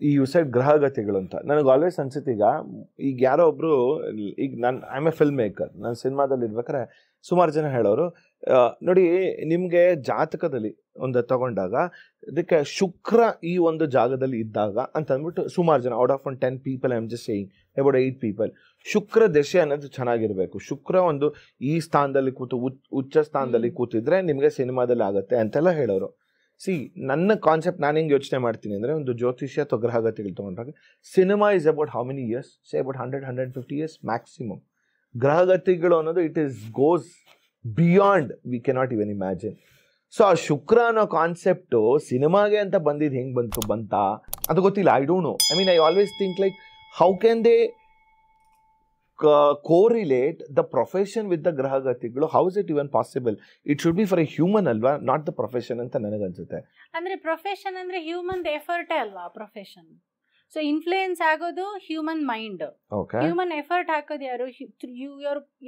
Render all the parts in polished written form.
ಈ ಯುಸೈಡ್ ಗ್ರಹಗತಿಗಳು ಅಂತ ನನಗೆ ಆಲ್ವೇಸ್ ಅನ್ಸುತ್ತೆ. ಈಗ ಯಾರೋ ಒಬ್ರು, ಈಗ I am A film maker, ನಾನು ಸಿನಿಮಾದಲ್ಲಿ ಇರ್ಬೇಕಾದ್ರೆ ಸುಮಾರು ಜನ ಹೇಳೋರು, ನೋಡಿ ನಿಮಗೆ ಜಾತಕದಲ್ಲಿ ಒಂದು ತಗೊಂಡಾಗ ಅದಕ್ಕೆ ಶುಕ್ರ ಈ ಒಂದು ಜಾಗದಲ್ಲಿ ಇದ್ದಾಗ ಅಂತ ಅಂದ್ಬಿಟ್ಟು ಸುಮಾರು ಜನ out of 10 people I am just saying about 8 people ಶುಕ್ರ ದಶೆ ಅನ್ನೋದು ಚೆನ್ನಾಗಿರಬೇಕು. ಶುಕ್ರ ಒಂದು ಈ ಸ್ಥಾನದಲ್ಲಿ ಕೂತು ಉಚ್ಚ ಸ್ಥಾನದಲ್ಲಿ ಕೂತಿದ್ರೆ ನಿಮಗೆ ಸಿನಿಮಾದಲ್ಲಿ ಆಗುತ್ತೆ ಅಂತೆಲ್ಲ ಹೇಳೋರು. ನನ್ನ ಕಾನ್ಸೆಪ್ಟ್ ನಾನು ಹೆಂಗೆ ಯೋಚನೆ ಮಾಡ್ತೀನಿ ಅಂದರೆ, ಒಂದು ಜ್ಯೋತಿಷ್ಯ ಅಥವಾ ಗ್ರಹಗತಿಗಳು ತೊಗೊಂಡಾಗ cinema is about how many years, say about 100-150 years maximum. ಗ್ರಹಗತಿಗಳು ಅನ್ನೋದು it is goes beyond we cannot even imagine. So ಆ ಶುಕ್ರ ಅನ್ನೋ ಕಾನ್ಸೆಪ್ಟು ಸಿನಿಮಾಗೆ ಅಂತ ಬಂದಿದ್ದು ಹೆಂಗೆ ಬಂತಾ ಅದು ಗೊತ್ತಿಲ್ಲ. I don't know. I mean I always think like how can they correlate the profession with the ಗ್ರಹಗತಿಗಳು? how is it even possible? It should be for a human ಅಲ್ವಾ, not the profession ಅಂತ ನನಗೆ ಅನ್ಸುತ್ತೆ. ಅಂದ್ರೆ profession ಅಂದ್ರೆ human effort ಅಲ್ವಾ profession. So influence ಆಗೋದು human mind. Human effort ಹಾಕೋದು ಯಾರು? You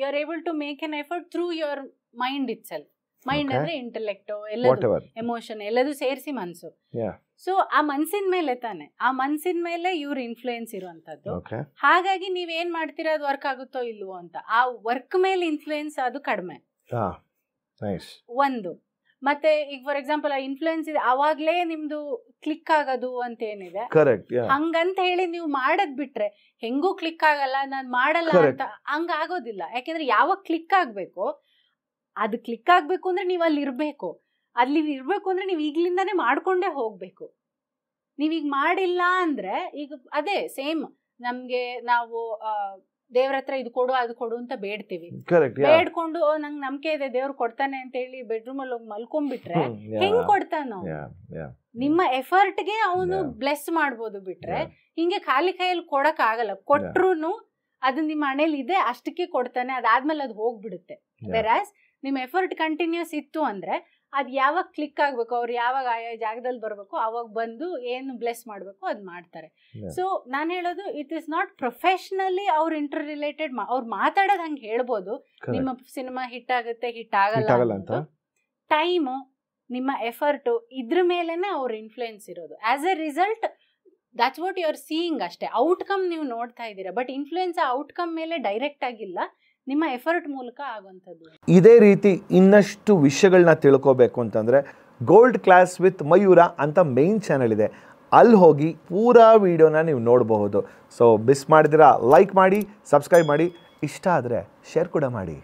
are able to make an effort through your mind itself. Mind ಅಂದ್ರೆ ಇಂಟೆಲೆಕ್ಟ್, ಎಲ್ಲದು ಎಮೋಷನ್, ಎಲ್ಲದು ಸೇರಿಸಿ ಮನಸ್ಸು. ಸೊ ಆ ಮನ್ಸಿನ ಮೇಲೆ ತಾನೆ, ಆ ಮನ್ಸಿನ ಮೇಲೆ ಇವ್ರ ಇನ್ಫ್ಲೂಯೆನ್ಸ್ ಇರುವಂತದ್ದು. ಹಾಗಾಗಿ ನೀವ್ ಏನ್ ಮಾಡ್ತೀರಾ ಅದು ವರ್ಕ್ ಆಗುತ್ತೋ ಇಲ್ವೋ ಅಂತ, ಆ ವರ್ಕ್ ಮೇಲೆ ಇನ್ಫ್ಲೂಯೆನ್ಸ್ ಅದು ಕಡಿಮೆ ಒಂದು. ಮತ್ತೆ ಈಗ ಫಾರ್ ಎಕ್ಸಾಂಪಲ್ ಆ ಇನ್ಫ್ಲೂಯೆನ್ಸ್ ಇದೆ, ಅವಾಗ್ಲೇ ನಿಮ್ದು ಕ್ಲಿಕ್ ಆಗೋದು ಅಂತ ಏನಿದೆ, ಹಂಗಂತ ಹೇಳಿ ನೀವು ಮಾಡದ್ ಬಿಟ್ರೆ ಹೆಂಗೂ ಕ್ಲಿಕ್ ಆಗಲ್ಲ, ನಾನ್ ಮಾಡಲ್ಲ ಅಂತ ಹಂಗ ಆಗೋದಿಲ್ಲ. ಯಾಕೆಂದ್ರೆ ಯಾವಾಗ ಕ್ಲಿಕ್ ಆಗ್ಬೇಕು, ಅದು ಕ್ಲಿಕ್ ಆಗ್ಬೇಕು ಅಂದ್ರೆ ನೀವ್ ಅಲ್ಲಿ ಇರ್ಬೇಕು. ಅಲ್ಲಿ ಇರ್ಬೇಕು ಅಂದ್ರೆ ನೀವ್ ಈಗ್ಲಿಂದಾನೇ ಮಾಡ್ಕೊಂಡೇ ಹೋಗ್ಬೇಕು. ನೀವೀಗ ಮಾಡಿಲ್ಲ ಅಂದ್ರೆ ಈಗ ಅದೇ ಸೇಮ್, ನಮ್ಗೆ ನಾವು ದೇವ್ರ ಹತ್ರ ಇದು ಕೊಡು ಅದು ಕೊಡು ಅಂತ ಬೇಡ್ತೀವಿ. ಬೇಡ್ಕೊಂಡು ನಂಗೆ ನಂಬಿಕೆ ಇದೆ ದೇವ್ರು ಕೊಡ್ತಾನೆ ಅಂತ ಹೇಳಿ ಬೆಡ್ರೂಮ್ ಅಲ್ಲಿ ಹೋಗಿ ಮಲ್ಕೊಂಡ್ಬಿಟ್ರೆ ಹೆಂಗ್ ಕೊಡ್ತಾನೋ? ನಿಮ್ಮ ಎಫರ್ಟ್ಗೆ ಅವನು ಬ್ಲೆಸ್ ಮಾಡ್ಬೋದು, ಬಿಟ್ರೆ ಹಿಂಗೆ ಖಾಲಿ ಕೈಯಲ್ಲಿ ಕೊಡಕ್ ಆಗಲ್ಲ. ಕೊಟ್ರುನು ಅದು ನಿಮ್ಮ ಮನೇಲಿ ಇದೆ ಅಷ್ಟಕ್ಕೆ ಕೊಡ್ತಾನೆ, ಅದಾದ್ಮೇಲೆ ಅದು ಹೋಗ್ಬಿಡುತ್ತೆ. ವೆರಾಸ್ ನಿಮ್ಮ ಎಫರ್ಟ್ ಕಂಟಿನ್ಯೂಸ್ ಇತ್ತು ಅಂದ್ರೆ ಅದು ಯಾವಾಗ ಕ್ಲಿಕ್ ಆಗ್ಬೇಕು, ಅವ್ರು ಯಾವಾಗ ಆಯಾ ಜಾಗದಲ್ಲಿ ಬರ್ಬೇಕು ಅವಾಗ ಬಂದು ಏನು ಬ್ಲೆಸ್ ಮಾಡ್ಬೇಕು ಅದ್ ಮಾಡ್ತಾರೆ. ಸೊ ನಾನು ಹೇಳೋದು, ಇಟ್ ಇಸ್ ನಾಟ್ ಪ್ರೊಫೆಷನಲಿ ಅವ್ರ ಇಂಟರ್ ರಿಲೇಟೆಡ್. ಅವ್ರು ಮಾತಾಡೋದು ಹಂಗೆ ಹೇಳ್ಬೋದು, ನಿಮ್ಮ ಸಿನಿಮಾ ಹಿಟ್ ಆಗುತ್ತೆ ಹಿಟ್ ಆಗಲ್ಲ ಅಂತ. ಟೈಮು, ನಿಮ್ಮ ಎಫರ್ಟ್, ಇದ್ರ ಮೇಲೆನೆ ಅವ್ರ ಇನ್ಫ್ಲೂಯೆನ್ಸ್ ಇರೋದು. As a result that's what you are seeing ಅಷ್ಟೇ. ಔಟ್ಕಮ್ ನೀವು ನೋಡ್ತಾ ಇದ್ದೀರಾ, ಬಟ್ ಇನ್ಫ್ಲೂಯೆನ್ಸ್ ಆ ಔಟ್ಕಮ್ ಮೇಲೆ ಡೈರೆಕ್ಟ್ ಆಗಿಲ್ಲ, ನಿಮ್ಮ ಎಫರ್ಟ್ ಮೂಲಕ ಆಗುವಂಥದ್ದು. ಇದೇ ರೀತಿ ಇನ್ನಷ್ಟು ವಿಷಯಗಳನ್ನ ತಿಳ್ಕೋಬೇಕು ಅಂತಂದರೆ ಗೋಲ್ಡ್ ಕ್ಲಾಸ್ ವಿತ್ ಮಯೂರ ಅಂತ ಮೇನ್ ಚಾನಲ್ ಇದೆ, ಅಲ್ಲಿ ಹೋಗಿ ಪೂರಾ ವಿಡಿಯೋನ ನೀವು ನೋಡಬಹುದು. ಸೊ ಮಿಸ್ ಮಾಡಿದಿರಾ ಲೈಕ್ ಮಾಡಿ, ಸಬ್ಸ್ಕ್ರೈಬ್ ಮಾಡಿ, ಇಷ್ಟ ಆದರೆ ಶೇರ್ ಕೂಡ ಮಾಡಿ.